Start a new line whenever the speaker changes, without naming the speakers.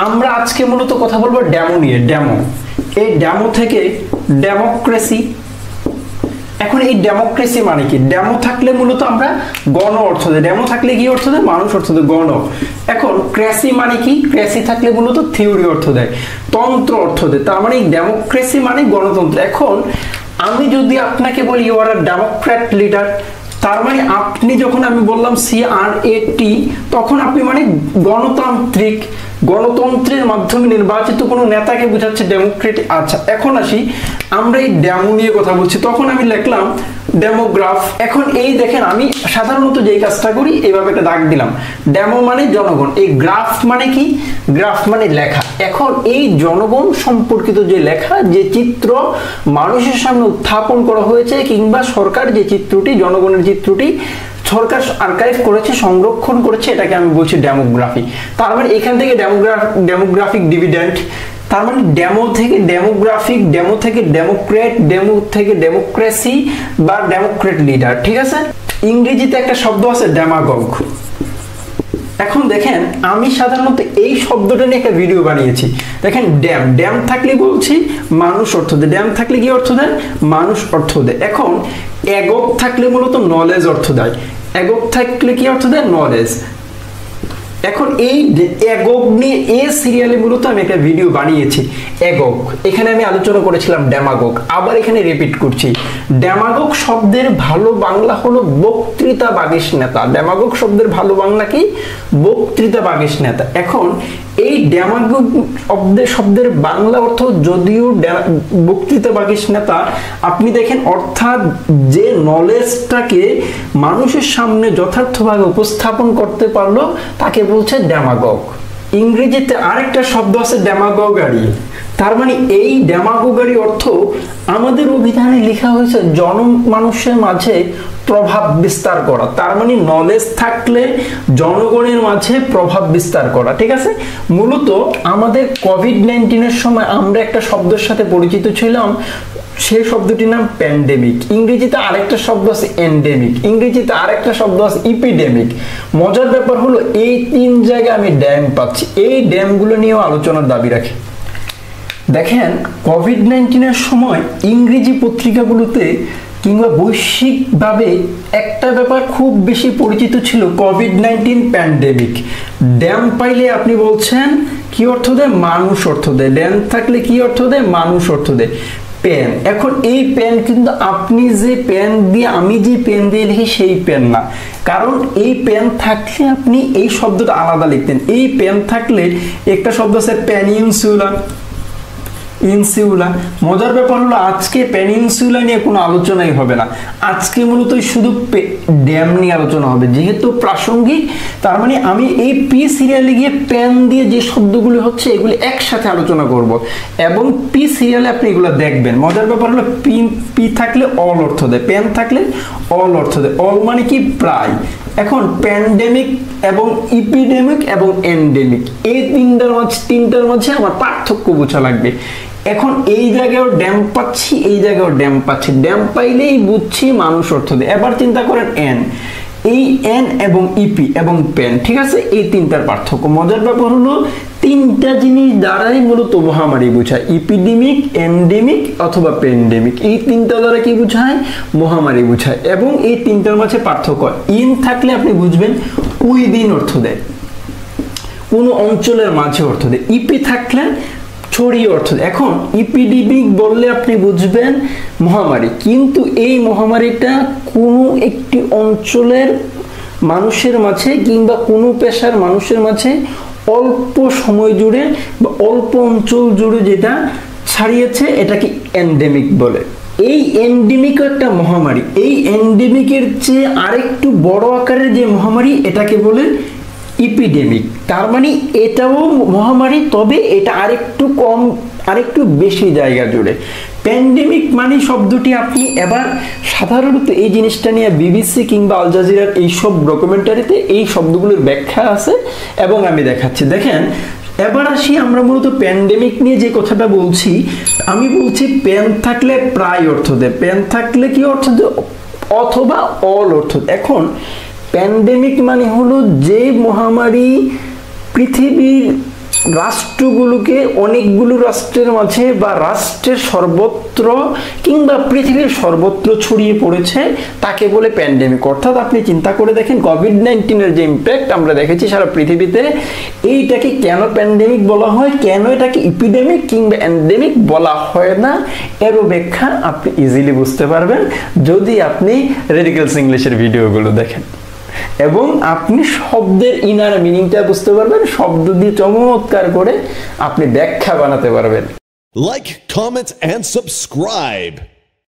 আমরা আজকে মূলত কথা বলবো ডেমো নিয়ে। ডেমো, এই ডেমো থেকে ডেমোক্রেসি। এখন এই ডেমোক্রেসি মানে কি? ডেমো থাকলে মূলত আমরা গণ অর্থ দেয়। ডেমো থাকলে কি অর্থ দেয়? মানুষ অর্থ দেয়, গণ। এখন ক্রেসি মানে কি? ক্রেসি থাকলে মূলত থিওরি অর্থ দেয়, তন্ত্র অর্থ দেয়। তার মানে ডেমোক্রেসি মানে গণতন্ত্র। এখন আমি যদি আপনাকে বলি you are a democrat leader, তার মানে আপনি যখন আমি বললাম CRAT, তখন আপনি মানে গণতান্ত্রিক, গণতন্ত্রের মাধ্যমে নির্বাচিত কোনো নেতাকে বোঝাচ্ছে ডেমোক্রেটিক। আচ্ছা, এখন আসি, আমরা এই ডেমো নিয়ে কথা বলছি, তখন আমি লিখলাম ডেমোগ্রাফ। এখন এই দেখেন, আমি সাধারণত যেই কাজটা করি এইভাবে একটা দাগ দিলাম, ডেমো মানে জনগণ, এই গ্রাফ মানে কি? গ্রাফ মানে লেখা। এখন এই জনগণ সম্পর্কিত যে লেখা, যে চিত্র মানুষের সামনে উত্থাপন করা হয়েছে, কিংবা সরকার যে চিত্রটি, জনগণের চিত্রটি সরকার আর্কাইভ করেছে, সংরক্ষণ করেছে, এটাকে আমি বলছি ডেমোগ্রাফি। তার মানে এখান থেকে ডেমোগ্রাফিক ডিভিডেন্ড, তার মানে ডেমো থেকে ডেমোগ্রাফিক, ডেমো থেকে ডেমোক্রেট, ডেমো থেকে ডেমোক্রেসি বা ডেমোক্রেট লিডার। ঠিক আছে? ইংরেজিতে একটা শব্দ আছে ডেমাগগ। এখন দেখেন, আমি সাধারণত এই শব্দটা নিয়ে একটা ভিডিও বানিয়েছি। দেখেন, ড্যাম, ড্যাম থাকলে বলছি মানুষ অর্থ দেয়। ড্যাম থাকলে কি অর্থ দেয়? মানুষ অর্থ দেয়। এখন একক থাকলে মূলত নলেজ অর্থ দেয়। একক থাকলে কি অর্থ দেয়? নলেজ। এখন এই একক নিয়ে এই সিরিয়ালে মূলত আমি একটা ভিডিও বানিয়েছি, একক। এখানে আমি আলোচনা করেছিলাম ডেমাগগ। আবার এখানে রিপিট করছি, ডেমাগগ শব্দের ভালো বাংলা হলো বক্তৃতা বাগীশ নেতা। ডেমাগগ শব্দের ভালো বাংলা কি? বক্তৃতা বাগীশ নেতা। এখন এই ডেমাগগ শব্দের বাংলা অর্থ যদিও বক্তৃতা বাগীশ নেতা, আপনি দেখেন, অর্থাৎ যে নলেজটাকে মানুষের সামনে যথার্থভাবে উপস্থাপন করতে পারলো তাকে বলছে ডেমাগগ। ইংরেজিতে আরেকটা শব্দ আছে ডেমাগোগারি। তার মানে এই ডেমাগোগারি অর্থ আমাদের অভিধানে লেখা হয়েছে জনমানুষের মাঝে প্রভাব বিস্তার করা। তার মানে নলেজ থাকলে জনগণের মাঝে প্রভাব বিস্তার করা। ঠিক আছে? মূলত আমাদের কোভিড-19 সময় আমরা একটা শব্দের সাথে পরিচিত ছিলাম, সেই শব্দটির নাম প্যান্ডেমিক। ইংরেজিতে আরেকটা শব্দ আছে এন্ডেমিক, ইংরেজিতে আরেকটা শব্দ আছে ইপিডেমিক। মজার ব্যাপার হলো এই তিন জায়গায় আমি ড্যাম পাচ্ছি। এই ড্যামগুলো নিয়েও আলোচনার দাবি রাখি। দেখেন, কোভিড-19 সময় ইংরেজি পত্রিকাগুলোতে কিংবা বৈশ্বিকভাবে একটা ব্যাপার খুব বেশি পরিচিত ছিল, কোভিড-19 প্যান্ডেমিক। ড্যাম পাইলে আপনি বলছেন কি অর্থ দেয়? মানুষ অর্থ দেয়। ড্যাম থাকলে কি অর্থ দেয়? মানুষ অর্থ দেয়। পেন, এখন এই পেন কিন্তু আপনি যে পেন দিয়ে, আমি যে পেন দিয়ে লিখি সেই পেন না, কারণ এই পেন থাকলে আপনি এই শব্দটা আলাদা লিখতেন। এই পেন থাকলে একটা শব্দ আছে পেনিনসুলা, ইনসুলা। মজার ব্যাপার হলো আজকে পেনিনসুলা নিয়ে কোনো আলোচনাই হবে না, আজকে মূলত শুধু ড্যাম নিয়ে আলোচনা হবে, যেহেতু প্রাসঙ্গিক। তার মানে আমি এই পি সিরিয়ালে গিয়ে পেন দিয়ে যে শব্দগুলো হচ্ছে এগুলি একসাথে আলোচনা করব, এবং পি সিরিয়ালে আপনি এগুলো দেখবেন। মজার ব্যাপার হলো পি থাকলে অল অর্থ দেয়, পেন থাকলে অল অর্থ দেয়। অল মানে কি? প্রায়। এখন প্যান্ডেমিক এবং ইপিডেমিক এবং এন্ডেমিক, এই তিনটার মাঝে আমার পার্থক্য বোঝা লাগবে। এখন এই জায়গায়ও ড্যাম পাচ্ছি, এই জায়গায়ও ড্যাম পাচ্ছি। ড্যাম পাইলেই বুঝছি মানুষ অর্থ দেয়। এবার চিন্তা করেন এন, এই এন এবং ইপি এবং পেন। ঠিক আছে? এই তিনটার পার্থক্য। মজার ব্যাপার হলো তিনটা জিনিস দ্বারাই মূলত মহামারী বোঝায়, ইপিডেমিক, এন্ডেমিক অথবা প্যান্ডেমিক। এই তিনটা দ্বারা কি বোঝায়? মহামারী বোঝায়। এবং এই তিনটার মাঝে পার্থক্য, ইন থাকলে আপনি বুঝবেন উইদিন অর্থ দেয়, কোন অঞ্চলের মাঝে অর্থ দেয়। ইপি থাকলে ছড়িয়ে অর্থ দেয়। এখন ইপিডেমিক বললে আপনি বুঝবেন মহামারী, কিন্তু এই মহামারীটা কোনো একটি অঞ্চলের মানুষের মাঝে কিংবা কোনো পেশার মানুষের মাঝে অল্প সময় জুড়ে বা অল্প অঞ্চল জুড়ে যেটা ছাড়িয়েছে এটাকে এন্ডেমিক বলে। এই এন্ডেমিক একটা মহামারী। এই এন্ডেমিকের চেয়ে আরেকটু বড় আকারের যে মহামারী এটাকে বলে ইপিডেমিক। তার মানে এটাও মহামারী, তবে এটা আরেকটু কম, আরেকটু বেশি জায়গা জুড়ে। প্যান্ডেমিক মানে শব্দটি আপনি এবার সাধারণত এই জিনিসটা নিয়ে বিবিসি কিংবা আল জাজিরার এইসব ডকুমেন্টারিতে এই শব্দগুলোর ব্যাখ্যা আছে এবং আমি দেখাচ্ছি। দেখেন, এবার আসি আমরা মূলত প্যান্ডেমিক নিয়ে যে কথাটা বলছি। আমি বলছি পেন থাকলে প্রায় অর্থ দেয়, পেন থাকলে কি অর্থ দেয়? অথবা অল অর্থ। এখন প্যান্ডেমিক মানে হলো যে মহামারী পৃথিবীর রাষ্ট্রগুলোকে অনেকগুলো রাষ্ট্রের মাঝে বা রাষ্ট্রের সর্বত্র কিংবা পৃথিবীর সর্বত্র ছড়িয়ে পড়েছে তাকে বলে প্যান্ডেমিক। অর্থাৎ আপনি চিন্তা করে দেখেন কোভিড-19 এর যে ইম্প্যাক্ট আমরা দেখেছি সারা পৃথিবীতে, এইটাকে কেন প্যান্ডেমিক বলা হয়, কেন এটাকে ইপিডেমিক কিংবা এন্ডেমিক বলা হয় না, এর ব্যাখ্যা আপনি ইজিলি বুঝতে পারবেন যদি আপনি রেডিক্যালস ইংলিশের ভিডিওগুলো দেখেন এবং আপনি শব্দের ইনার মিনিংটা বুঝতে পারবেন, শব্দ দিয়ে চমৎকার করে আপনি ব্যাখ্যা বানাতে পারবেন।
Like, comment, and subscribe.